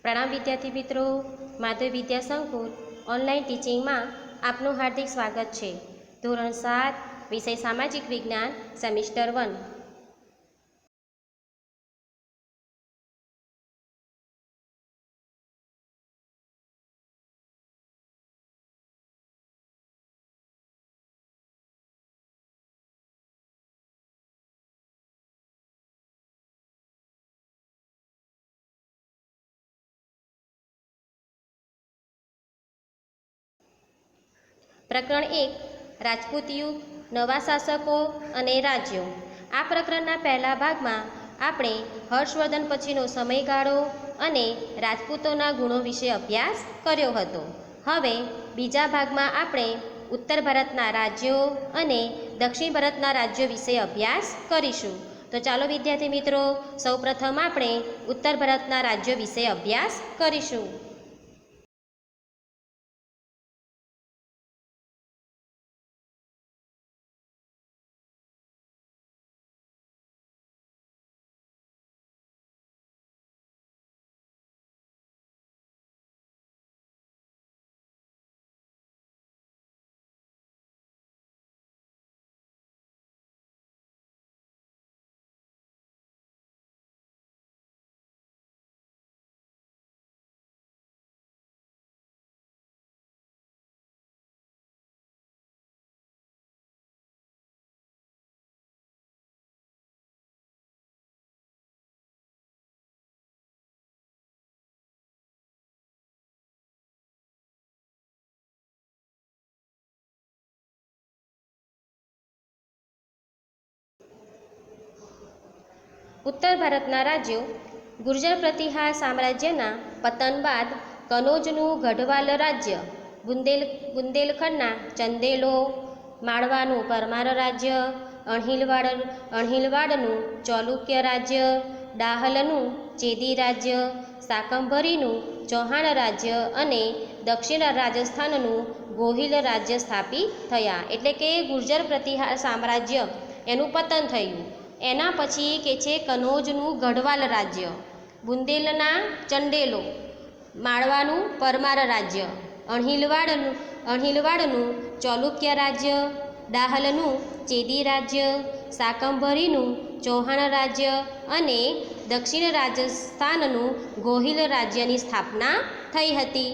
પ્રણામ વિદ્યાર્થી મિત્રો, માધવ વિદ્યા સંકુલ ઓનલાઈન ટીચિંગમાં આપનું હાર્દિક સ્વાગત છે। ધોરણ 7 વિષય સામાજિક વિજ્ઞાન સેમિસ્ટર 1। પ્રકરણ 1 રાજપૂત યુગ, નવા શાસકો અને રાજ્યો। આ પ્રકરણના પહેલા ભાગમાં આપણે હર્ષવર્ધન પછીનો સમયગાળો અને રાજપૂતોના ગુણો વિશે અભ્યાસ કર્યો હતો। હવે બીજા ભાગમાં આપણે ઉત્તર ભારતના રાજ્યો અને દક્ષિણ ભારતના રાજ્યો વિશે અભ્યાસ કરીશું। તો ચાલો વિદ્યાર્થી મિત્રો, સૌપ્રથમ આપણે ઉત્તર ભારતના રાજ્યો વિશે અભ્યાસ કરીશું। ઉત્તર ભારતના રાજ્યો। ગુર્જર પ્રતિહાર સામ્રાજ્યના પતન બાદ કનોજનું ગઢવાલ રાજ્ય, બુંદેલખંડના ચંદેલો, માળવાનું પરમાર રાજ્ય, અણહિલવાડનું ચાલુક્ય રાજ્ય, ડાહલનું ચેદી રાજ્ય, શાકંભરીનું ચૌહાણ રાજ્ય અને દક્ષિણ રાજસ્થાનનું ગોહિલ રાજ્ય સ્થાપિત થયા। એટલે કે ગુર્જર પ્રતિહાર સામ્રાજ્ય એનું પતન થયું। એના પછી કે છે કનોજનું ગઢવાલ રાજ્ય, બુંદેલના ચંડેલો, માળવાનું પરમાર રાજ્ય, અણહિલવાડનું ચાલુક્ય રાજ્ય, ડાહલનું ચેદી રાજ્ય, શાકંભરીનું ચૌહાણ રાજ્ય અને દક્ષિણ રાજસ્થાનનું ગોહિલ રાજ્યની સ્થાપના થઈ હતી।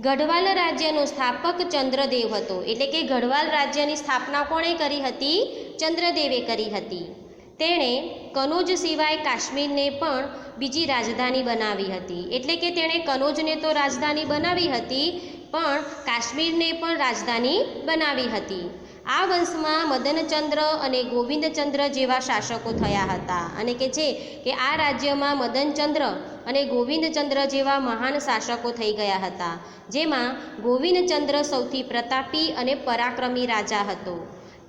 ગઢવાલ રાજ્યનો સ્થાપક ચંદ્રદેવ હતો। એટલે કે ગઢવાલ રાજ્યની સ્થાપના કોણે કરી હતી? ચંદ્રદેવે કરી હતી। તેણે કનોજ સિવાય કાશ્મીરને પણ બીજી રાજધાની બનાવી હતી। એટલે કે તેણે કનોજને તો રાજધાની બનાવી હતી, પણ કાશ્મીરને પણ રાજધાની બનાવી હતી। આ વંશમાં મદનચંદ્ર અને ગોવિંદચંદ્ર જેવા શાસકો થયા હતા। અને કે છે કે આ રાજ્યમાં મદનચંદ્ર અને ગોવિંદચંદ્ર જેવા મહાન શાસકો થઈ ગયા હતા, જેમાં ગોવિંદચંદ્ર સૌથી પ્રતાપી અને પરાક્રમી રાજા હતો।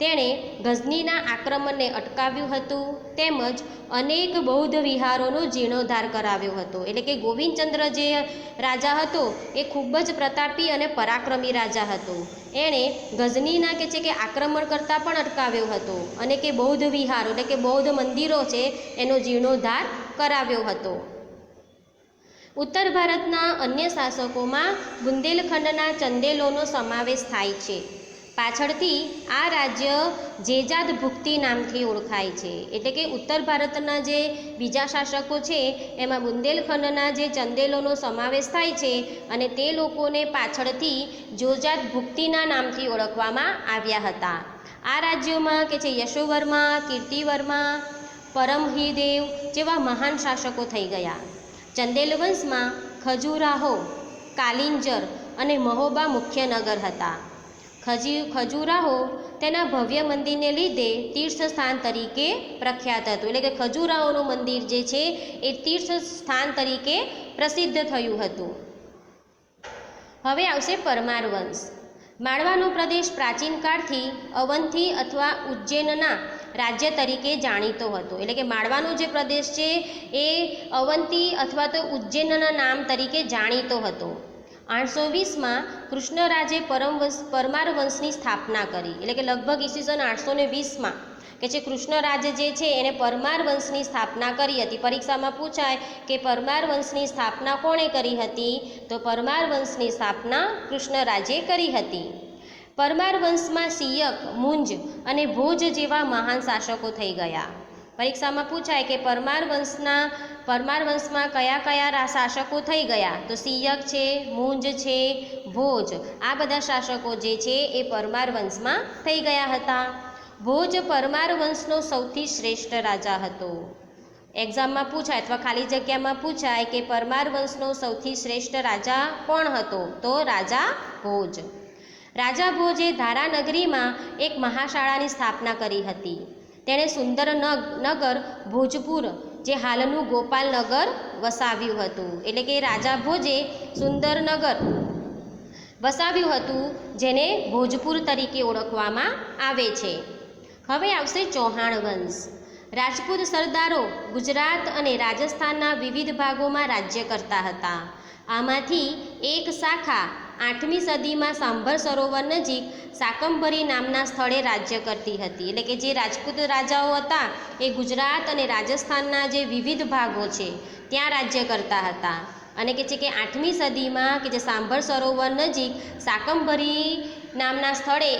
તેણે ગઝનીના આક્રમણને અટકાવ્યું હતું, તેમજ અનેક બૌદ્ધ વિહારોનો જીર્ણોદ્ધાર કરાવ્યો હતો। એટલે કે ગોવિંદચંદ્ર જે રાજા હતો એ ખૂબ જ પ્રતાપી અને પરાક્રમી રાજા હતો। એણે ગઝનીના કે છે કે આક્રમણ કરતાં પણ અટકાવ્યો હતો અને કે બૌદ્ધ વિહારો એટલે કે બૌદ્ધ મંદિરો છે એનો જીર્ણોદ્ધાર કરાવ્યો હતો। ઉત્તર ભારતના અન્ય શાસકોમાં બુંદેલખંડના ચંદેલોનો સમાવેશ થાય છે। પાછળથી આ રાજ્ય જેજાદ ભુક્તિ નામથી ઓળખાય છે। એટલે કે ઉત્તર ભારતના જે બીજા શાસકો છે એમાં બુંદેલખંડના જે ચંદેલોનો સમાવેશ થાય છે અને તે લોકોને પાછળથી જોજાદ ભુક્તિના નામથી ઓળખવામાં આવ્યા હતા। આ રાજ્યોમાં કે છે યશોવર્મા, કીર્તિવર્મા, પરમહિદેવ જેવા મહાન શાસકો થઈ ગયા। ચંદેલ વંશમાં ખજુરાહો, કાલિંજર અને મહોબા મુખ્ય નગર હતા। ખજુરાહો તેના ભવ્ય મંદિરને લીધે તીર્થસ્થાન તરીકે પ્રખ્યાત હતું। એટલે કે ખજુરાહોનું મંદિર જે છે એ તીર્થસ્થાન તરીકે પ્રસિદ્ધ થયું હતું। હવે આવશે પરમાર વંશ। માળવાનો પ્રદેશ પ્રાચીન કાળથી અવંથી અથવા ઉજ્જૈનના રાજ્ય તરીકે જાણીતો હતો। એટલે કે માળવાનો જે પ્રદેશ છે એ અવંતી અથવા તો ઉજ્જૈનના નામ તરીકે જાણીતો હતો। 820માં કૃષ્ણરાજે પરમાર વંશની સ્થાપના કરી। એટલે કે લગભગ ઈસવીસન 820માં કે જે કૃષ્ણરાજ જે છે એને પરમાર વંશની સ્થાપના કરી હતી. પરીક્ષામાં પૂછાય કે પરમાર વંશની સ્થાપના કોણે કરી હતી? તો પરમાર વંશની સ્થાપના કૃષ્ણરાજે કરી હતી. પરમાર વંશમાં સિયક, મુંજ અને ભોજ જેવા મહાન શાસકો થઈ ગયા. પરીક્ષામાં પૂછાય કે પરમાર વંશમાં કયા કયા શાસકો થઈ ગયા? તો સિયક છે, મુંજ છે, ભોજ, આ બધા શાસકો જે છે એ પરમાર વંશમાં થઈ ગયા હતા. ભોજ પરમાર વંશનો સૌથી શ્રેષ્ઠ રાજા હતો. એક્ઝામમાં પૂછાય અથવા ખાલી જગ્યામાં પૂછાય કે પરમાર વંશનો સૌથી શ્રેષ્ઠ રાજા કોણ હતો? તો રાજા ભોજ. રાજા ભોજે ધારાનગરીમાં એક મહાશાળાની સ્થાપના કરી હતી. તેણે સુંદર નગર ભોજપુર, જે હાલનું ગોપાલનગર, વસાવ્યું હતું. એટલે કે રાજા ભોજે સુંદર નગર વસાવ્યું હતું, જેને ભોજપુર તરીકે ઓળખવામાં આવે છે. હવે આવશે ચૌહાણ વંશ. રાજપૂત સરદારો ગુજરાત અને રાજસ્થાનના વિવિધ ભાગોમાં રાજ્ય કરતા હતા. આમાંથી એક શાખા 8મી સદીમાં સાંભર સરોવર નજીક શાકંભરી નામના સ્થળે રાજ્ય કરતી હતી. એટલે કે જે રાજપૂત રાજાઓ હતા એ ગુજરાત અને રાજસ્થાનના જે વિવિધ ભાગો છે ત્યાં રાજ્ય કરતા હતા. અને કે છે કે 8મી સદીમાં કે જે સાંભર સરોવર નજીક શાકંભરી નામના સ્થળે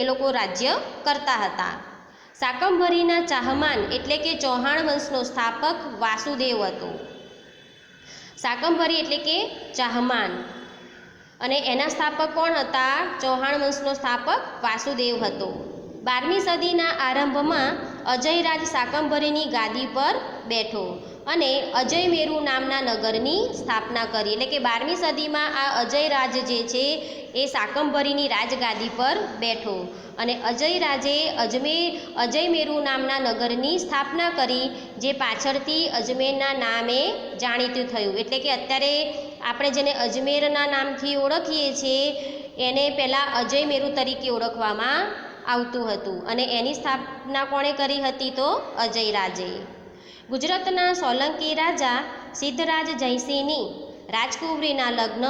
એ લોકો રાજ્ય કરતા હતા. શાકંભરીના ચાહમાન એટલે કે ચૌહાણ વંશનો સ્થાપક વાસુદેવ હતો. શાકંભરી એટલે કે ચાહમાન, અને એના સ્થાપક કોણ હતા? ચૌહાણ વંશનો સ્થાપક વાસુદેવ હતો. 12મી સદીના આરંભમાં અજયરાજ શાકંભરીની ગાદી પર બેઠો અને અજયમેરુ નામના નગરની સ્થાપના કરી. એટલે કે 12મી સદીમાં આ અજયરાજ જે છે એ શાકંભરીની રાજગાદી પર બેઠો અને અજયરાજે અજયમેરુ નામના નગરની સ્થાપના કરી, જે પાછળથી અજમેરના નામે જાણીતું થયું. એટલે કે અત્યારે આપણે જેને અજમેરના નામથી ઓળખીએ છીએ એને પહેલાં અજયમેરુ તરીકે ઓળખવામાં આવતું હતું, અને એની સ્થાપના કોણે કરી હતી? તો અજયરાજે. ગુજરાતના સોલંકી રાજા સિદ્ધરાજ જયસિંહની રાજકુંવરીના લગ્ન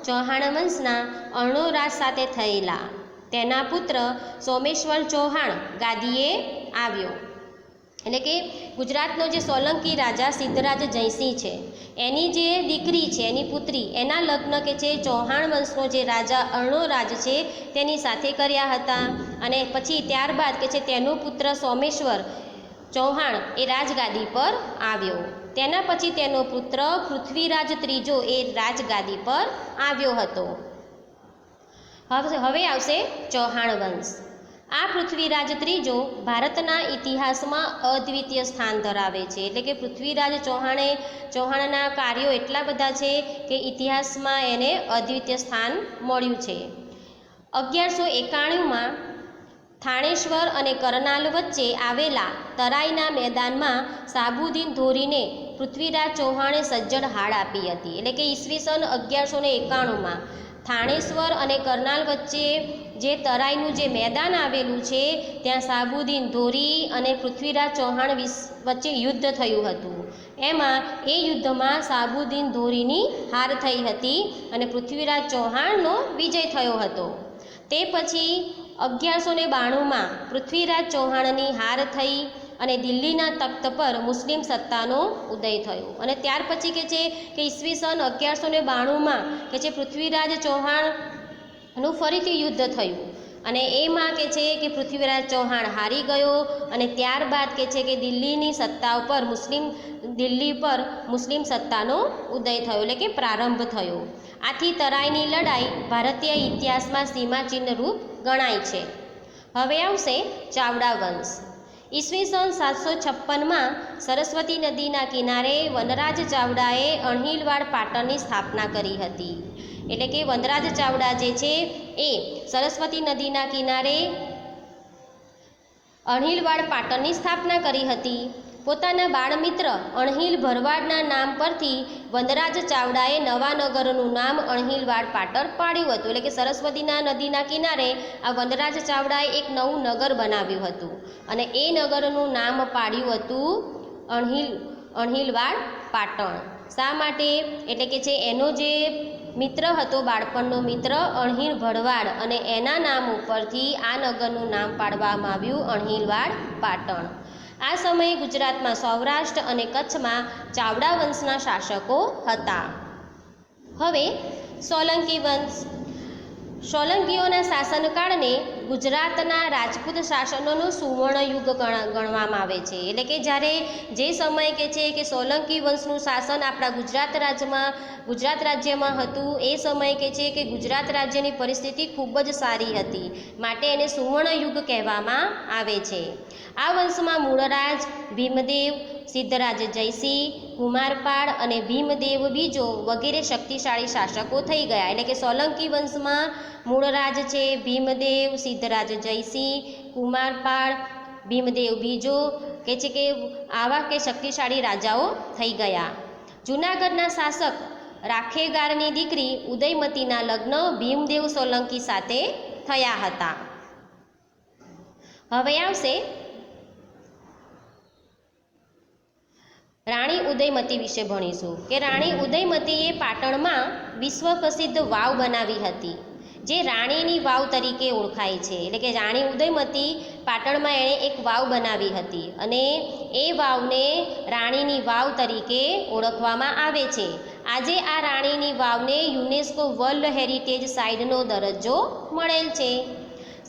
ચૌહાણ વંશના અર્ણોરાજ સાથે થયેલા. તેના પુત્ર સોમેશ્વર ચૌહાણ ગાદીએ આવ્યો. એટલે કે ગુજરાતનો જે સોલંકી રાજા સિદ્ધરાજ જયસિંહ છે એની જે દીકરી છે, એની પુત્રી, એના લગ્ન કે છે ચૌહાણ વંશનો જે રાજા અર્ણોરાજ છે તેની સાથે કર્યા હતા. અને પછી ત્યારબાદ કે છે તેનો પુત્ર સોમેશ્વર ચૌહાણ એ રાજગાદી પર આવ્યો. તેના પછી તેનો પુત્ર પૃથ્વીરાજ ત્રીજો એ રાજગાદી પર આવ્યો હતો. હવે આવશે ચૌહાણ વંશ. આ પૃથ્વીરાજ ત્રીજો ભારતના ઇતિહાસમાં અદ્વિતીય સ્થાન ધરાવે છે. એટલે કે પૃથ્વીરાજ ચૌહાણના કાર્યો એટલા બધા છે કે ઇતિહાસમાં એને અદ્વિતીય સ્થાન મળ્યું છે. 1191માં થાણેશ્વર અને કરનાલ વચ્ચે આવેલા તરાઈના મેદાનમાં સાબુદ્દીન ધોરીને પૃથ્વીરાજ ચૌહાણે સજ્જડ હાડ આપી હતી. એટલે કે ઈસવીસન 1191માં થાણેશ્વર અને કરનાલ વચ્ચે જે તરાઈનું જે મેદાન આવેલું છે ત્યાં સાબુદ્દીન ધોરી અને પૃથ્વીરાજ ચૌહાણ વચ્ચે યુદ્ધ થયું હતું. એમાં એ યુદ્ધમાં સાબુદ્દીન ધોરીની હાર થઈ હતી અને પૃથ્વીરાજ ચૌહાણનો વિજય થયો હતો. તે પછી 1192માં પૃથ્વીરાજ ચૌહાણની હાર થઈ અને દિલ્હીના તખ્ત પર મુસ્લિમ સત્તાનો ઉદય થયો. અને ત્યાર પછી કે છે કે ઈસવીસન 1192માં કે છે પૃથ્વીરાજ ચૌહાણનું ફરીથી યુદ્ધ થયું અને એમાં કે છે કે પૃથ્વીરાજ ચૌહાણ હારી ગયો અને ત્યારબાદ કે છે કે દિલ્હી પર મુસ્લિમ સત્તાનો ઉદય થયો, એટલે કે પ્રારંભ થયો. આથી તરાઈની લડાઈ ભારતીય ઇતિહાસમાં સીમાચિહ્ન રૂપ ગણાય છે. હવે આવશે ચાવડા વંશ. ઈસવીસન 756માં સરસ્વતી નદીના કિનારે વનરાજ ચાવડાએ અણહિલવાડ પાટણની સ્થાપના કરી હતી. એટલે કે વનરાજ ચાવડા જે છે એ સરસ્વતી નદીના કિનારે અણહિલવાડ પાટણની સ્થાપના કરી હતી. પોતાના બાળમિત્ર અણહિલ ભરવાડના નામ પરથી વનરાજ ચાવડાએ નવા નગરનું નામ અણહિલવાડ પાટણ પાડ્યું હતું. એટલે કે સરસ્વતીના નદીના કિનારે આ વનરાજ ચાવડાએ એક નવું નગર બનાવ્યું હતું અને એ નગરનું નામ પાડ્યું હતું અણહિલવાડ પાટણ. શા માટે? એટલે કે છે એનો જે મિત્ર હતો બાળપણનો મિત્ર અણહિલ ભરવાડ અને એના નામ ઉપરથી આ નગરનું નામ પાડવામાં આવ્યું અણહિલવાડ પાટણ. આ સમયે ગુજરાતમાં સૌરાષ્ટ્ર અને કચ્છમાં ચાવડા વંશના શાસકો હતા. હવે સોલંકી વંશ. સોલંકીઓના શાસનકાળને ગુજરાતના રાજપૂત શાસનોનો સુવર્ણ યુગ ગણવામાં આવે છે. એટલે કે જ્યારે જે સમય કે છે કે સોલંકી વંશનું શાસન આપણા ગુજરાત રાજ્યમાં હતું, એ સમય કે છે કે ગુજરાત રાજ્યની પરિસ્થિતિ ખૂબ જ સારી હતી, માટે એને સુવર્ણ યુગ કહેવામાં આવે છે. આ વંશમાં મૂળરાજ, ભીમદેવ, સિદ્ધરાજ જયસિંહ, કુમારપાળ અને ભીમદેવ બીજો વગેરે શક્તિશાળી શાસકો થઈ ગયા. એટલે કે સોલંકી વંશમાં મૂળરાજ છે, ભીમદેવ, સિદ્ધરાજ જયસિંહ, કુમારપાળ, ભીમદેવ બીજો કે છે કે આવા કે શક્તિશાળી રાજાઓ થઈ ગયા. જૂનાગઢના શાસક રાખેગારની દીકરી ઉદયમતીના લગ્ન ભીમદેવ સોલંકી સાથે થયા હતા. હવે આવશે રાણી ઉદયમતી વિશે ભણીશું કે રાણી ઉદયમતીએ પાટણમાં વિશ્વ પ્રસિદ્ધ વાવ બનાવી હતી, જે રાણીની વાવ તરીકે ઓળખાય છે. એટલે કે રાણી ઉદયમતી પાટણમાં એણે એક વાવ બનાવી હતી અને એ વાવને રાણીની વાવ તરીકે ઓળખવામાં આવે છે. આજે આ રાણીની વાવને યુનેસ્કો વર્લ્ડ હેરિટેજ સાઇટનો દરજ્જો મળેલ છે.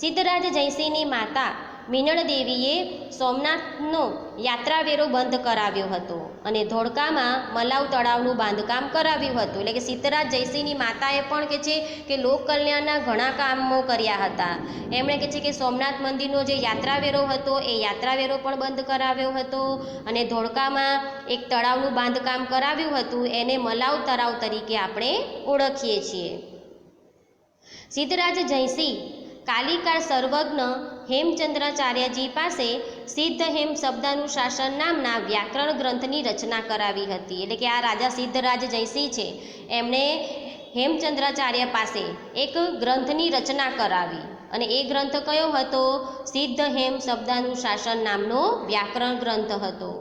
સિદ્ધરાજ જયસિંહની માતા મિનળ દેવીએ સોમનાથનો યાત્રાવેરો બંધ કરાવ્યો હતો અને ધોળકામાં મલાવ તળાવનું બાંધકામ કરાવ્યું હતું. એટલે કે સિદ્ધરાજ જયસિંહની માતાએ પણ કે છે કે લોક કલ્યાણના ઘણા કામો કર્યા હતા. એમણે કે છે કે સોમનાથ મંદિરનો જે યાત્રાવેરો હતો એ યાત્રાવેરો પણ બંધ કરાવ્યો હતો અને ધોળકામાં એક તળાવનું બાંધકામ કરાવ્યું હતું, એને મલાવ તળાવ તરીકે આપણે ઓળખીએ છીએ. સિદ્ધરાજ જયસિંહ કાલિકા સર્વજ્ઞ હેમચંદ્રાચાર્યજી પાસે સિદ્ધ હેમ શબ્દાનુશાસન નામના વ્યાકરણ ગ્રંથની રચના કરાવી હતી. એટલે કે આ રાજા સિદ્ધરાજ જયસિંહ છે, એમણે હેમચંદ્રાચાર્ય પાસે એક ગ્રંથની રચના કરાવી અને એ ગ્રંથ કયો હતો? સિદ્ધ હેમ શબ્દાનુશાસન નામનો વ્યાકરણ ગ્રંથ હતો.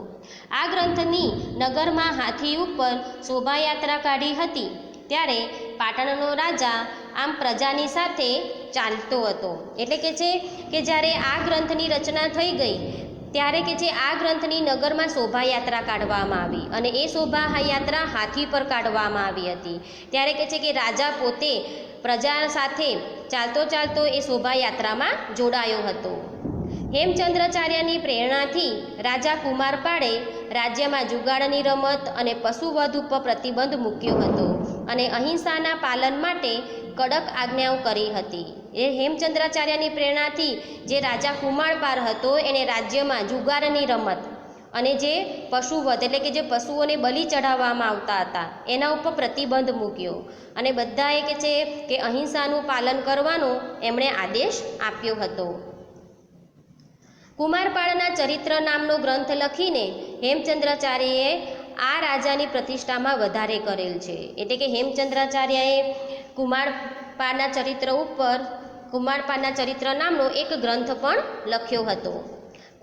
આ ગ્રંથની નગરમાં હાથી ઉપર શોભાયાત્રા કાઢી હતી, ત્યારે પાટણનો રાજા આમ પ્રજાની સાથે ચાલતો હતો. એટલે કે છે કે જ્યારે આ ગ્રંથની રચના થઈ ગઈ ત્યારે કે છે આ ગ્રંથની નગરમાં શોભાયાત્રા કાઢવામાં આવી અને એ શોભાયાત્રા હાથી પર કાઢવામાં આવી હતી. ત્યારે કે છે કે રાજા પોતે પ્રજા સાથે ચાલતો ચાલતો એ શોભાયાત્રામાં જોડાયો હતો. હેમચંદ્રાચાર્યની પ્રેરણાથી રાજા કુમારપાળે રાજ્યમાં જુગાડની રમત અને પશુવધ ઉપર પ્રતિબંધ મૂક્યો હતો અને અહિંસાના પાલન માટે કડક આજ્ઞાઓ કરી હતી. એ હેમચંદ્રાચાર્યની પ્રેરણાથી જે રાજા કુમારપાળ હતો એને રાજ્યમાં જુગારની રમત અને જે પશુવધ એટલે કે જે પશુઓને બલિ ચઢાવવામાં આવતા હતા એના ઉપર પ્રતિબંધ મૂક્યો અને બધાએ કે છે કે અહિંસાનું પાલન કરવાનો એમણે આદેશ આપ્યો હતો. કુમારપાળના ચરિત્ર નામનો ગ્રંથ લખીને હેમચંદ્રાચાર્યએ આ રાજાની પ્રતિષ્ઠામાં વધારે કરેલ છે. એટલે કે હેમચંદ્રાચાર્યએ કુમારપાળના ચરિત્ર નામનો એક ગ્રંથ પણ લખ્યો હતો.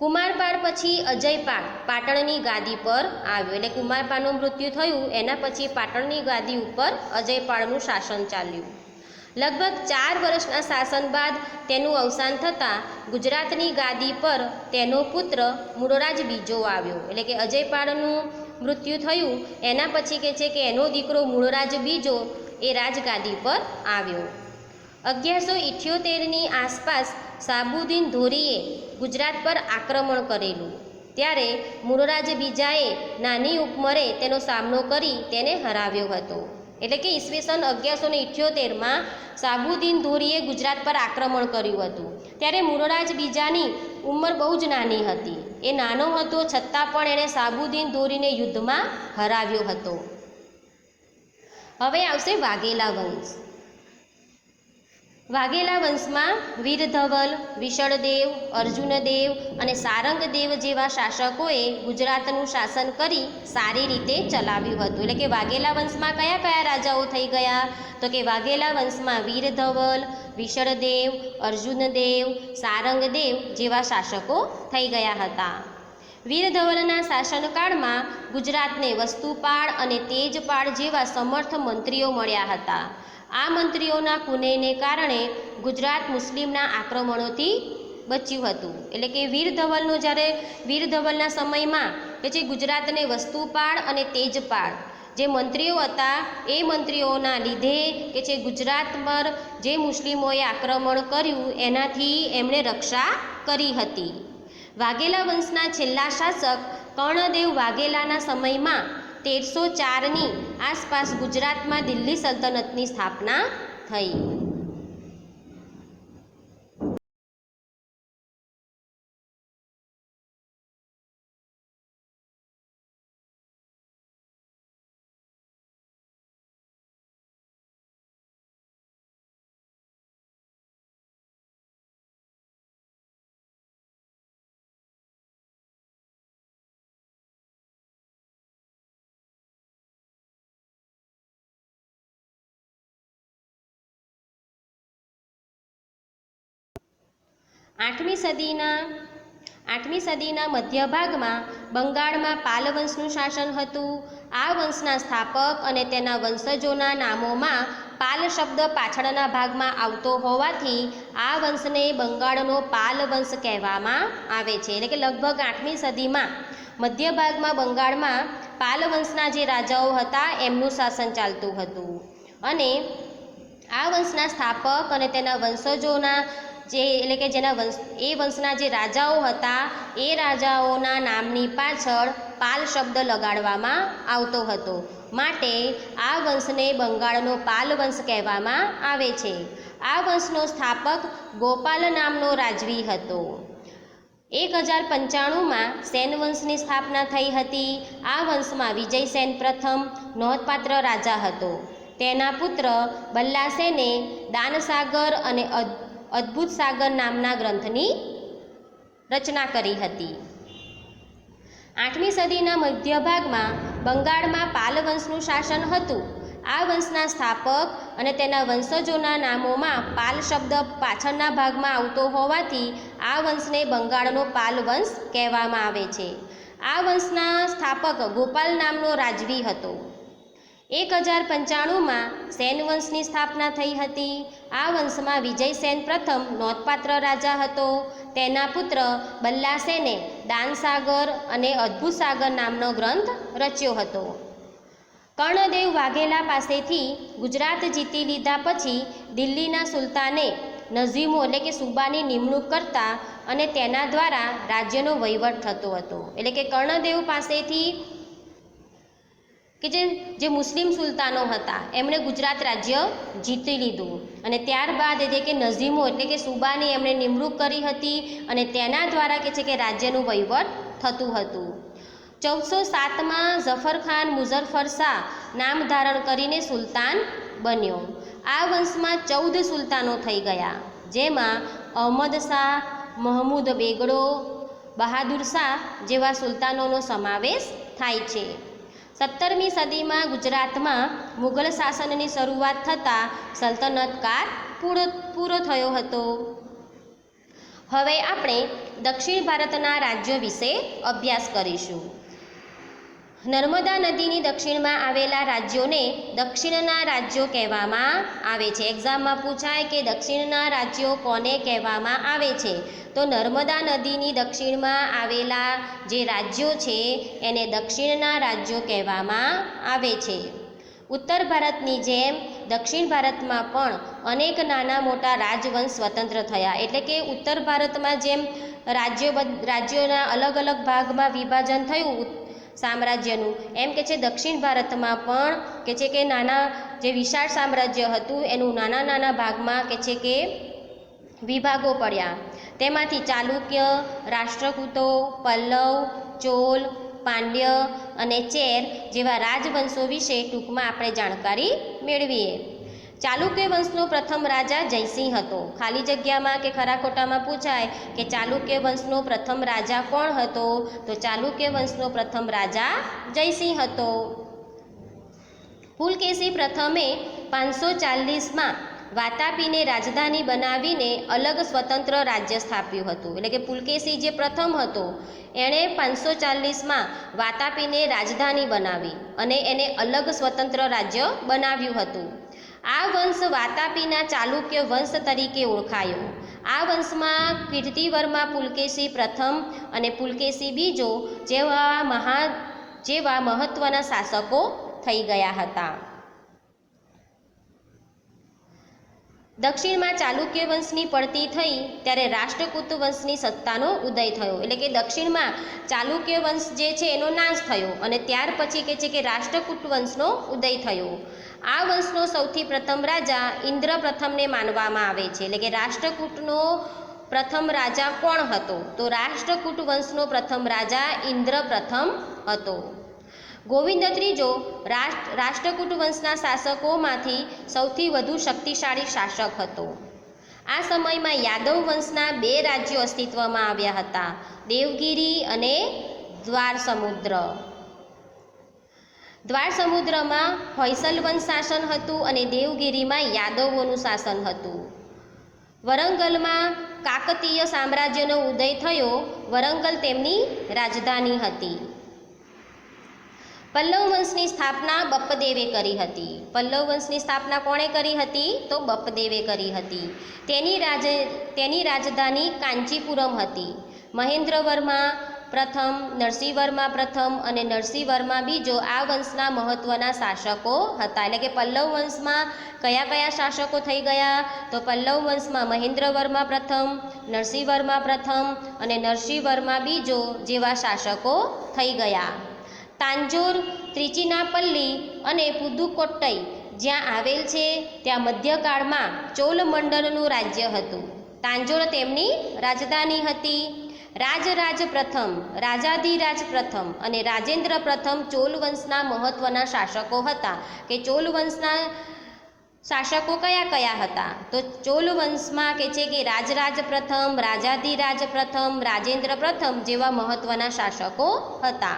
કુમારપાળ પછી અજયપાળ પાટણની ગાદી પર આવ્યો. એટલે કુમારપાળનું મૃત્યુ થયું એના પછી પાટણની ગાદી ઉપર અજયપાળનું શાસન ચાલ્યું. લગભગ 4 વર્ષના શાસન બાદ તેનું અવસાન થતાં ગુજરાતની ગાદી પર તેનો પુત્ર મૂળરાજ બીજો આવ્યો. એટલે કે અજયપાળનું મૃત્યુ થયું એના પછી કે છે કે એનો દીકરો મૂળરાજ બીજો એ રાજગાદી પર આવ્યો. 1178ની આસપાસ સાબુદ્દીન ધોરીએ ગુજરાત પર આક્રમણ કરેલું, ત્યારે મૂળરાજ બીજાએ નાની ઉંમરે તેનો સામનો કરી તેને હરાવ્યો હતો. એટલે કે ઈસવીસન 1178માં સાબુદ્દીન ધોરીએ ગુજરાત પર આક્રમણ કર્યું હતું, ત્યારે મૂળરાજ બીજાની ઉંમર બહુ જ નાની હતી. એ નાનો હતો છતાં પણ એણે સાબુદ્દીન ધોરીને યુદ્ધમાં હરાવ્યો હતો. હવે આવશે વાઘેલા વંશ. વાઘેલા વંશમાં વીરધવલ, વિશળદેવ, અર્જુનદેવ અને સારંગદેવ જેવા શાસકોએ ગુજરાતનું શાસન કરી સારી રીતે ચલાવ્યું હતું. એટલે કે વાઘેલા વંશમાં કયા કયા રાજાઓ થઈ ગયા? તો કે વાઘેલા વંશમાં વીરધવલ, વિશળદેવ, અર્જુનદેવ, સારંગદેવ જેવા શાસકો થઈ ગયા હતા. વીરધવલના શાસનકાળમાં ગુજરાતને વસ્તુપાળ અને તેજપાળ જેવા સમર્થ મંત્રીઓ મળ્યા હતા. આ મંત્રીઓના કુનેહને કારણે ગુજરાત મુસ્લિમના આક્રમણોથી બચ્યું હતું. એટલે કે વીરધવલના સમયમાં કે જે ગુજરાતને વસ્તુપાળ અને તેજપાળ જે મંત્રીઓ હતા એ મંત્રીઓના લીધે કે જે ગુજરાત પર જે મુસ્લિમોએ આક્રમણ કર્યું એનાથી એમણે રક્ષા કરી હતી. વાઘેલા વંશના છેલ્લા શાસક કર્ણદેવ વાઘેલાના સમયમાં 1304ની આસપાસ ગુજરાતમાં દિલ્હી સલ્તનતની સ્થાપના થઈ. આઠમી સદીના મધ્ય ભાગમાં બંગાળમાં પાલ વંશનું શાસન હતું. આ વંશના સ્થાપક અને તેના વંશજોના નામોમાં પાલ શબ્દ પાછળના ભાગમાં આવતો હોવાથી આ વંશને બંગાળનો પાલ વંશ કહેવામાં આવે છે. એટલે કે લગભગ 8મી સદીમાં મધ્ય ભાગમાં બંગાળમાં પાલ વંશના જે રાજાઓ હતા એમનું શાસન ચાલતું હતું અને આ વંશના સ્થાપક અને તેના વંશજોના એટલે કે એ વંશના જે રાજાઓ હતા એ રાજાઓના નામની પાછળ પાલ શબ્દ લગાડવામાં આવતો હતો. માટે આ વંશને બંગાળનો પાલ વંશ કહેવામાં આવે છે. આ વંશનો સ્થાપક ગોપાલ નામનો રાજવી હતો. 1095માં સેન વંશની સ્થાપના થઈ હતી. આ વંશમાં વિજયસેન પ્રથમ નોંધપાત્ર રાજા હતો. તેના પુત્ર બલ્લાસેને દાનસાગર અને અદ્ભુત સાગર નામના ગ્રંથની રચના કરી હતી. 8મી સદીના મધ્ય ભાગમાં બંગાળમાં પાલ વંશનું શાસન હતું. આ વંશના સ્થાપક અને તેના વંશજોના નામોમાં પાલ શબ્દ પાછળના ભાગમાં આવતો હોવાથી આ વંશને બંગાળનો પાલ વંશ કહેવામાં આવે છે. આ વંશના સ્થાપક ગોપાલ નામનો રાજવી હતો. 1095માં સેન વંશની સ્થાપના થઈ હતી. આ વંશમાં વિજયસેન પ્રથમ નોંધપાત્ર રાજા હતો. તેના પુત્ર બલ્લાસેને દાનસાગર અને અદ્ભુત સાગર નામનો ગ્રંથ રચ્યો હતો. કર્ણદેવ વાઘેલા પાસેથી ગુજરાત જીતી લીધા પછી દિલ્હીના સુલતાને નઝીમો એટલે કે સુબાની નિમણૂક કરતા અને તેના દ્વારા રાજ્યનો વહીવટ થતો હતો. એટલે કે કર્ણદેવ પાસેથી કે જે મુસ્લિમ સુલતાનો હતા એમણે ગુજરાત રાજ્ય જીતી લીધું અને ત્યારબાદ જે કે નઝીમો એટલે કે સુબાની એમણે નિમણૂક કરી હતી અને તેના દ્વારા કે છે કે રાજ્યનું વહીવટ થતું હતું. 1407માં ઝફરખાન મુઝફ્ફર શાહ નામ ધારણ કરીને સુલતાન બન્યો. આ વંશમાં 14 સુલતાનો થઈ ગયા, જેમાં અહમદ શાહ, મહમૂદ બેગડો, બહાદુર શાહ જેવા સુલતાનોનો સમાવેશ થાય છે. 17મી સદીમાં ગુજરાતમાં મુગલ શાસનની શરૂઆત થતાં સલ્તનત કાળ પૂરો થયો હતો. હવે આપણે દક્ષિણ ભારતના રાજ્યો વિશે અભ્યાસ કરીશું. નર્મદા નદીની દક્ષિણમાં આવેલા રાજ્યોને દક્ષિણના રાજ્યો કહેવામાં આવે છે. એક્ઝામમાં પૂછાય કે દક્ષિણના રાજ્યો કોને કહેવામાં આવે છે, તો નર્મદા નદીની દક્ષિણમાં આવેલા જે રાજ્યો છે એને દક્ષિણના રાજ્યો કહેવામાં આવે છે. ઉત્તર ભારતની જેમ દક્ષિણ ભારતમાં પણ અનેક નાના મોટા રાજવંશ સ્વતંત્ર થયા. એટલે કે ઉત્તર ભારતમાં જેમ રાજ્યોના અલગ અલગ ભાગમાં વિભાજન થયું સામ્રાજ્યનું, એમ કે છે દક્ષિણ ભારતમાં પણ કે છે કે નાના જે વિશાળ સામ્રાજ્ય હતું એનું નાના નાના ભાગમાં કે છે કે વિભાગો પડ્યા. તેમાંથી ચાલુક્ય, રાષ્ટ્રકૂતો, પલ્લવ, ચોલ, પાંડ્ય અને ચેર જેવા રાજવંશો વિશે ટૂંકમાં આપણે જાણકારી મેળવીએ. ચાલુક્ય વંશનો પ્રથમ રાજા જયસિંહ હતો. ખાલી જગ્યામાં કે ખરા ખોટામાં પૂછાય કે ચાલુક્ય વંશનો પ્રથમ રાજા કોણ હતો, તો ચાલુક્ય વંશનો પ્રથમ રાજા જયસિંહ હતો. પુલકેશી પ્રથમે 540માં વાતાપીને રાજધાની બનાવીને અલગ સ્વતંત્ર રાજ્ય સ્થાપ્યું હતું. એટલે કે પુલકેશી જે પ્રથમ હતો એણે 540માં વાતાપીને રાજધાની બનાવી અને એને અલગ સ્વતંત્ર રાજ્ય બનાવ્યું હતું. આ વંશ વાતાપીના ચાલુક્ય વંશ તરીકે ઓળખાયો. આ વંશમાં કીર્તિવર્મા પુલકેશી પ્રથમ અને પુલકેશી બીજો જેવા મહત્ત્વના શાસકો થઈ ગયા હતા. દક્ષિણમાં ચાલુક્ય વંશની પડતી થઈ ત્યારે રાષ્ટ્રકૂટ વંશની સત્તાનો ઉદય થયો. એટલે કે દક્ષિણમાં ચાલુક્ય વંશ જે છે એનો નાશ થયો અને ત્યાર પછી કે છે કે રાષ્ટ્રકૂટ વંશનો ઉદય થયો. આ વંશનો સૌથી પ્રથમ રાજા ઇન્દ્ર પ્રથમને માનવામાં આવે છે. એટલે કે રાષ્ટ્રકૂટનો પ્રથમ રાજા કોણ હતો? તો રાષ્ટ્રકૂટ વંશનો પ્રથમ રાજા ઇન્દ્ર પ્રથમ હતો. ગોવિંદ ત્રીજો રાષ્ટ્રકૂટ વંશના શાસકોમાંથી સૌથી વધુ શક્તિશાળી શાસક હતો. આ સમયમાં યાદવ વંશના 2 રાજ્યો અસ્તિત્વમાં આવ્યા હતા, દેવગિરી અને દ્વારસમુદ્ર. દ્વારસમુદ્રમાં હોયસલ વંશ શાસન હતું અને દેવગિરીમાં યાદવોનું શાસન હતું. વરંગલમાં કાકતીય સામ્રાજ્યનો ઉદય થયો. વરંગલ તેમની રાજધાની હતી. પલ્લવ વંશની સ્થાપના બપ્પદેવે કરી હતી. પલ્લવ વંશની સ્થાપના કોણે કરી હતી? તો બપ્પદેવે કરી હતી. તેની રાજધાની કાંચીપુરમ હતી. મહેન્દ્રવર્મા પ્રથમ, નરસિંહવર્મા પ્રથમ અને નરસિંહવર્મા બીજો આ વંશના મહત્ત્વના શાસકો હતા. એટલે કે પલ્લવ વંશમાં કયા કયા શાસકો થઈ ગયા? તો પલ્લવ વંશમાં મહેન્દ્રવર્મા પ્રથમ, નરસિંહવર્મા પ્રથમ અને નરસિંહવર્મા બીજો જેવા શાસકો થઈ ગયા. તાંજોર, ત્રિચિનાપલ્લી અને પુદુકોટ્ટઈ જ્યાં આવેલ છે ત્યાં મધ્યકાળમાં ચોલ મંડળનું રાજ્ય હતું. તાંજોર તેમની રાજધાની હતી. રાજરાજ પ્રથમ, રાજાધિરાજ પ્રથમ અને રાજેન્દ્ર પ્રથમ ચોલ વંશના મહત્ત્વના શાસકો હતા. કે ચોલ વંશના શાસકો કયા કયા હતા? તો ચોલ વંશમાં કે છે કે રાજરાજ પ્રથમ, રાજાધિરાજ પ્રથમ, રાજેન્દ્ર પ્રથમ જેવા મહત્ત્વના શાસકો હતા.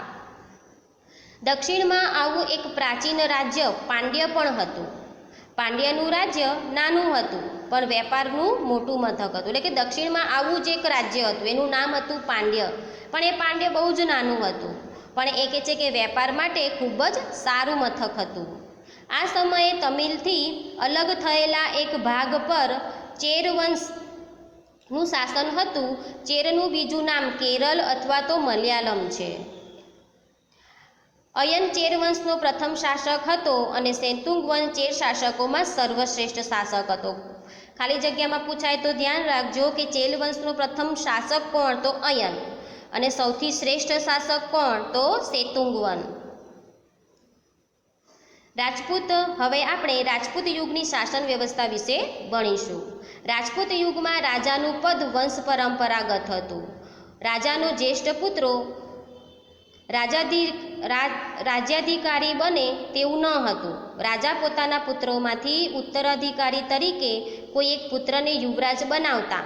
દક્ષિણમાં આવું એક પ્રાચીન રાજ્ય પાંડ્ય પણ હતું. પાંડ્યનું રાજ્ય નાનું હતું પણ વેપારનું મોટું મથક હતું. એટલે કે દક્ષિણમાં આવું જ એક રાજ્ય હતું, એનું નામ હતું પાંડ્ય. પણ એ પાંડ્ય બહુ જ નાનું હતું, પણ એ કહે છે કે વેપાર માટે ખૂબ જ સારું મથક હતું. આ સમયે તમિલથી અલગ થયેલા એક ભાગ પર ચેર વંશનું શાસન હતું. ચેરનું બીજું નામ કેરળ અથવા તો મલયાલમ છે. અયન ચેર વંશનો પ્રથમ શાસક હતો અને સેતુંગ વંશ ચેર શાસકોમાં સર્વશ્રેષ્ઠ શાસક હતો. ખાલી જગ્યામાં પૂછાય તો ધ્યાન રાખજો કે ચેર વંશનો પ્રથમ શાસક કોણ? તો અયન. અને સૌથી શ્રેષ્ઠ શાસક કોણ? તો સેતુંગ વંશ. રાજપૂત. હવે આપણે રાજપૂત યુગની શાસન વ્યવસ્થા વિશે ભણીશું. રાજપૂત યુગમાં રાજાનું પદ વંશ પરંપરાગત હતું. રાજાનો જ્યેષ્ઠ પુત્રો રાજ્યાધિકારી બને તેવું ન હતું. રાજા પોતાના પુત્રોમાંથી ઉત્તરાધિકારી તરીકે કોઈ એક પુત્રને યુવરાજ બનાવતા.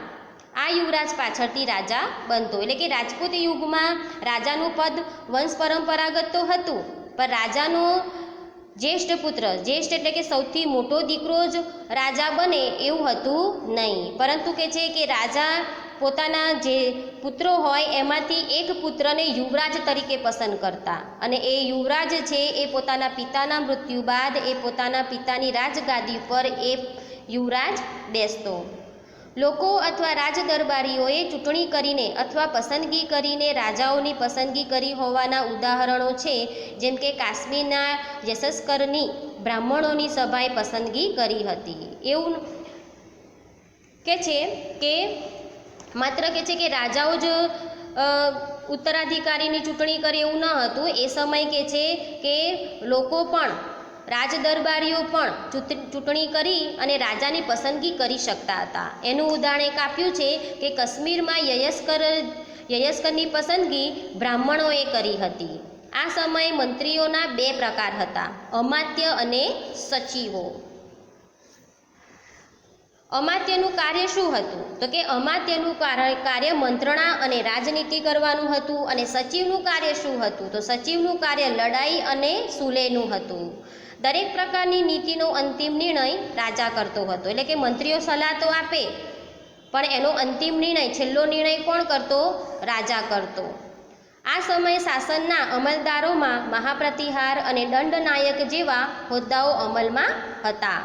આ યુવરાજ પાછળથી રાજા બનતો. એટલે કે રાજપૂત યુગમાં રાજાનું પદ વંશ પરંપરાગત તો હતું, પણ રાજાનો જ્યેષ્ઠ પુત્ર, જ્યેષ્ઠ એટલે કે સૌથી મોટો દીકરો જ રાજા બને એવું હતું નહીં, પરંતુ કે છે કે રાજા પોતાના જે પુત્રો હોય એમાંથી એક પુત્રને યુવરાજ તરીકે પસંદ કરતા અને એ યુવરાજ છે એ પોતાના પિતાના મૃત્યુ બાદ એ પોતાના પિતાની રાજગાદી પર એ યુવરાજ બેસતો. લોકો અથવા રાજદરબારીઓએ ચૂંટણી કરીને અથવા પસંદગી કરીને રાજાઓની પસંદગી કરી હોવાના ઉદાહરણો છે. જેમ કે કાશ્મીરના યશસ્કરની બ્રાહ્મણોની સભાએ પસંદગી કરી હતી. એવું કે છે કે માત્ર કે છે કે રાજાઓ જ ઉત્તરાધિકારીની ચૂંટણી કરે એવું ન હતું. એ સમય કે છે કે લોકો પણ, રાજદરબારીઓ પણ ચૂંટણી કરી અને રાજાની પસંદગી કરી શકતા હતા. એનું ઉદાહરણ એક આપ્યું છે કે કાશ્મીરમાં યશસ્કરની પસંદગી બ્રાહ્મણોએ કરી હતી. આ સમયે મંત્રીઓના 2 પ્રકાર હતા, અમાત્ય અને સચિવો. અમાત્યનું કાર્ય શું હતું? તો કે અમાત્યનું કાર્ય મંત્રણા અને રાજનીતિ કરવાનું હતું. અને સચિવનું કાર્ય શું હતું? તો સચિવનું કાર્ય લડાઈ અને સુલેહનું હતું. દરેક પ્રકારની નીતિનો અંતિમ નિર્ણય રાજા કરતો હતો. એટલે કે મંત્રીઓ સલાહ તો આપે, પણ એનો અંતિમ નિર્ણય, છેલ્લો નિર્ણય કોણ કરતો? રાજા કરતો. આ સમયે શાસનના અમલદારોમાં મહાપ્રતિહાર અને દંડનાયક જેવા હોદ્દાઓ અમલમાં હતા.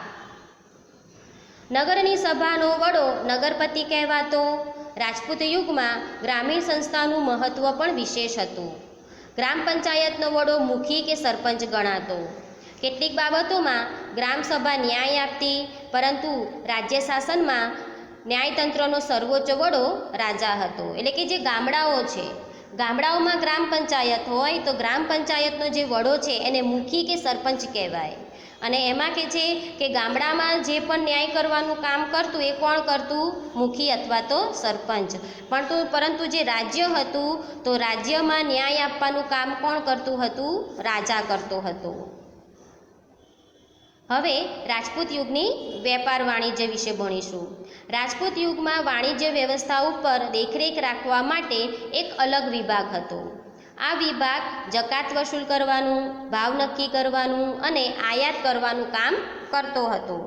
નગરની સભાનો વડો નગરપતિ કહેવાતો. રાજપૂત યુગમાં ગ્રામીણ સંસ્થાનું મહત્ત્વ પણ વિશેષ હતું. ગ્રામ પંચાયતનો વડો મુખી કે સરપંચ ગણાતો. કેટલીક બાબતોમાં ગ્રામસભા ન્યાય આપતી, પરંતુ રાજ્ય શાસનમાં ન્યાયતંત્રનો સર્વોચ્ચ વડો રાજા હતો. એટલે કે જે ગામડાઓ છે, ગામડાઓમાં ગ્રામ પંચાયત હોય તો ગ્રામ પંચાયતનો જે વડો છે એને મુખી કે સરપંચ કહેવાય. અને એમાં કે છે કે ગામડામાં જે પણ ન્યાય કરવાનું કામ કરતું એ કોણ કરતું? મુખી અથવા તો સરપંચ. પરંતુ જે રાજ્ય હતું તો રાજ્યમાં ન્યાય આપવાનું કામ કોણ કરતું હતું? રાજા કરતો હતો. હવે રાજપૂત યુગની વેપાર વાણિજ્ય વિશે ભણીશું. રાજપૂત યુગમાં વાણિજ્ય વ્યવસ્થા ઉપર દેખરેખ રાખવા માટે એક અલગ વિભાગ હતો. આ વિભાગ જકાત વસૂલ કરવાનું, ભાવ નક્કી કરવાનું અને આયાત કરવાનું કામ કરતો હતો.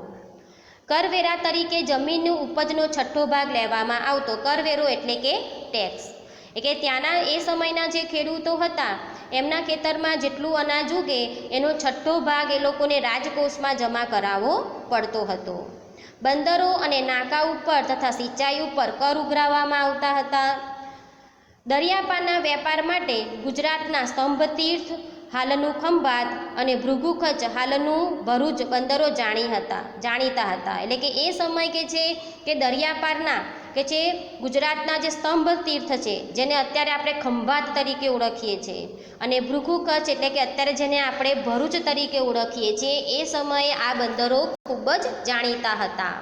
કરવેરા તરીકે જમીનની ઉપજનો છઠ્ઠો ભાગ લેવામાં આવતો. કરવેરો એટલે કે ટેક્સ. એટલે કે ત્યાંના એ સમયના જે ખેડૂતો હતા એમના ખેતરમાં જેટલું અનાજ ઉગે એનો છઠ્ઠો ભાગ એ લોકોને રાજકોષમાં જમા કરાવવો પડતો હતો. બંદરો અને નાકા ઉપર તથા સિંચાઈ ઉપર કર ઉઘરાવવામાં આવતા હતા. દરિયાપારના વેપાર માટે ગુજરાતના સ્તંભતીર્થ, હાલનું ખંભાત અને ભૃગુખચ, હાલનું ભરૂચ બંદરો જાણીતા હતા. એટલે કે એ સમય કે છે કે દરિયાપારના કે છે ગુજરાતના જે સ્તંભ તીર્થ છે, જેને અત્યારે આપણે ખંભાત તરીકે ઓળખીએ છીએ, અને ભૃગુખચ એટલે કે અત્યારે જેને આપણે ભરૂચ તરીકે ઓળખીએ છીએ, એ સમયે આ બંદરો ખૂબ જ જાણીતા હતા.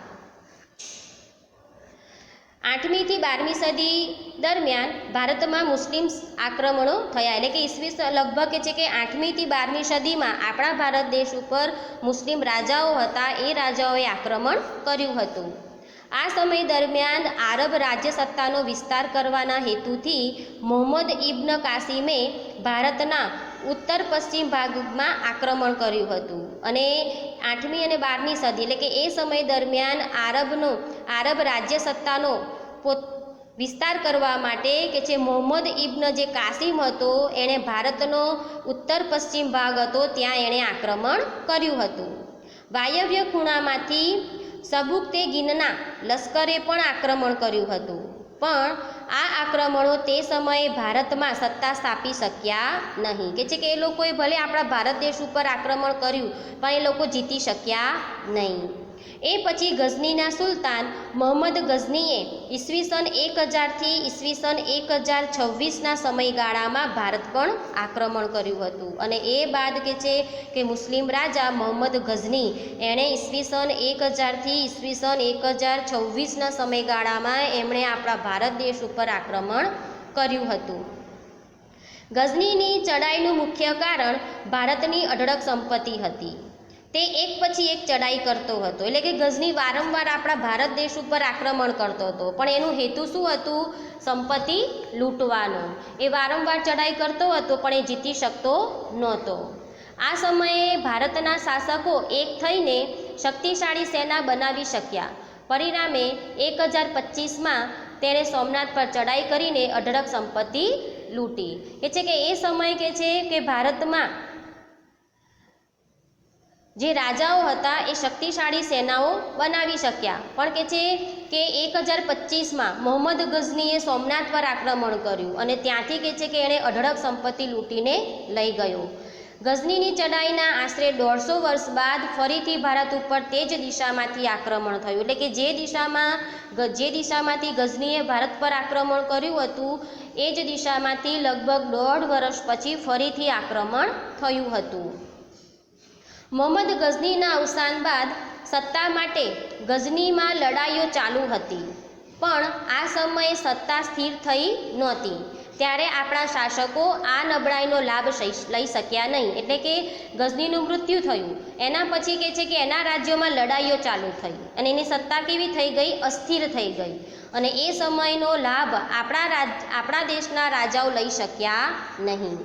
8મી થી 12મી સદી દરમિયાન ભારતમાં મુસ્લિમ આક્રમણો થયા. એટલે કે ઈસવી લગભગ છે કે 8મી થી 12મી સદીમાં આપણા ભારત દેશ ઉપર મુસ્લિમ રાજાઓ હતા, એ રાજાઓએ આક્રમણ કર્યું હતું. આ સમય દરમિયાન આરબ રાજ્ય સત્તાનો વિસ્તાર કરવાના હેતુથી મોહમ્મદ ઇબ્ન કાસિમે ભારતના ઉત્તર પશ્ચિમ ભાગમાં આક્રમણ કર્યું હતું. અને 8મી અને 12મી સદી એટલે કે એ સમય દરમિયાન આરબ રાજ્ય સત્તાનો વિસ્તાર કરવા માટે કે છે મોહમ્મદ ઇબ્ન જે કાસિમ હતો એણે ભારતનો ઉત્તર પશ્ચિમ ભાગ હતો ત્યાં એણે આક્રમણ કર્યું હતું. વાયવ્ય ખૂણામાંથી સબુક્તેગીનના લશ્કરે પણ આક્રમણ કર્યું હતું, પણ આ આક્રમણો તે સમયે ભારતમાં સત્તા સ્થાપી શક્યા નહીં. કે છે કે એ લોકોએ ભલે આપણા ભારત દેશ ઉપર આક્રમણ કર્યું પણ એ લોકો જીતી શક્યા નહીં. એ પછી ગઝનીના સુલતાન મોહમ્મદ ગઝનીએ ઈસવીસન 1000 થી ઈસવીસન 1026ના સમયગાળામાં ભારત પણ આક્રમણ કર્યું હતું. અને એ બાદ કે છે કે મુસ્લિમ રાજા મોહમ્મદ ગઝની એણે ઈસવીસન 1000 થી ઈસવીસન 1026ના સમયગાળામાં એમણે આપણા ભારત દેશ ઉપર આક્રમણ કર્યું હતું. ગઝનીની ચડાઈનું મુખ્ય કારણ ભારતની અઢળક સંપત્તિ હતી. તે એક પછી એક ચડાઈ કરતો હતો. એટલે કે ગઝની વારંવાર આપણા ભારત દેશ ઉપર આક્રમણ કરતો હતો, પણ એનું હેતુ શું હતું? સંપત્તિ લૂંટવાનો. એ વારંવાર ચડાઈ કરતો હતો પણ એ જીતી શકતો નહોતો. આ સમયે ભારતના શાસકો એક થઈને શક્તિશાળી સેના બનાવી શક્યા. પરિણામે 1025માં તેણે સોમનાથ પર ચડાઈ કરીને અઢળક સંપત્તિ લૂંટી. એ છે કે એ સમય કે છે કે ભારતમાં જે રાજાઓ હતા એ શક્તિશાળી સેનાઓ બનાવી શક્યા, પણ કે છે કે 1025માં મોહમ્મદ ગઝનીએ સોમનાથ પર આક્રમણ કર્યું અને ત્યાંથી કે છે કે એણે અઢળક સંપત્તિ લૂંટીને લઈ ગયો. ગઝનીની ચડાઈના આશરે 150 વર્ષ બાદ ફરીથી ભારત ઉપર તે જ દિશામાંથી આક્રમણ થયું. એટલે કે જે દિશામાંથી ગઝનીએ ભારત પર આક્રમણ કર્યું હતું એ જ દિશામાંથી લગભગ 1.5 વર્ષ પછી ફરીથી આક્રમણ થયું હતું. મોહમ્મદ ગઝનીના અવસાન બાદ સત્તા માટે ગઝનીમાં લડાઈઓ ચાલુ હતી, પણ આ સમયે સત્તા સ્થિર થઈ નહોતી. ત્યારે આપણા શાસકો આ નબળાઈનો લાભ લઈ શક્યા નહીં, એટલે કે ગઝનીનું મૃત્યુ થયું. એના પછી કહે છે કે એના રાજ્યોમાં લડાઈઓ ચાલુ થઈ અને એની સત્તા કેવી થઈ ગઈ? અસ્થિર થઈ ગઈ. અને એ સમયનો લાભ આપણા દેશના રાજાઓ લઈ શક્યા નહીં.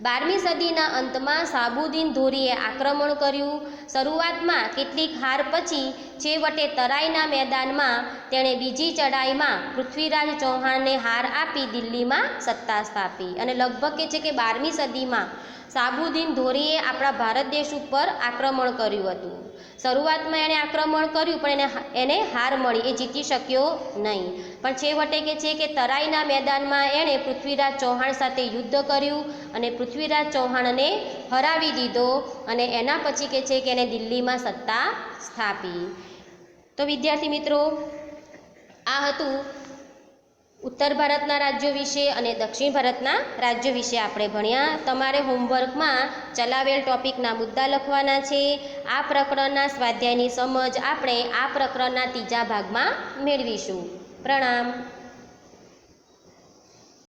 12મી સદીના અંતમાં શાહબુદ્દીન ધોરીએ આક્રમણ કર્યું. શરૂઆતમાં કેટલીક હાર પછી છેવટે તરાઈના મેદાનમાં તેણે બીજી ચડાઈમાં પૃથ્વીરાજ ચૌહાણને હાર આપી દિલ્હીમાં સત્તા સ્થાપી. અને લગભગ કહે છે કે 12મી સદીમાં શાહબુદ્દીન ધોરીએ આપણા ભારત દેશ ઉપર આક્રમણ કર્યું હતું. શરૂઆતમાં એણે આક્રમણ કર્યું પણ એને હાર મળી, એ જીતી શક્યો નહીં. પણ છેવટે કહે છે કે તરાઈના મેદાનમાં એણે પૃથ્વીરાજ ચૌહાણ સાથે યુદ્ધ કર્યું અને પૃથ્વીરાજ ચૌહાણને હરાવી દીધો અને એના પછી કહે છે કે એને દિલ્હીમાં સત્તા સ્થાપી. તો વિદ્યાર્થી મિત્રો, આ હતું ઉત્તર ભારતના રાજ્યો વિશે અને દક્ષિણ ભારતના રાજ્યો વિશે આપણે ભણ્યા. તમારે હોમવર્કમાં ચલાવેલ ટોપિકના મુદ્દા લખવાના છે. આ પ્રકરણના સ્વાધ્યાયની સમજ આપણે આ પ્રકરણના 3જા ભાગમાં મેળવીશું. પ્રણામ.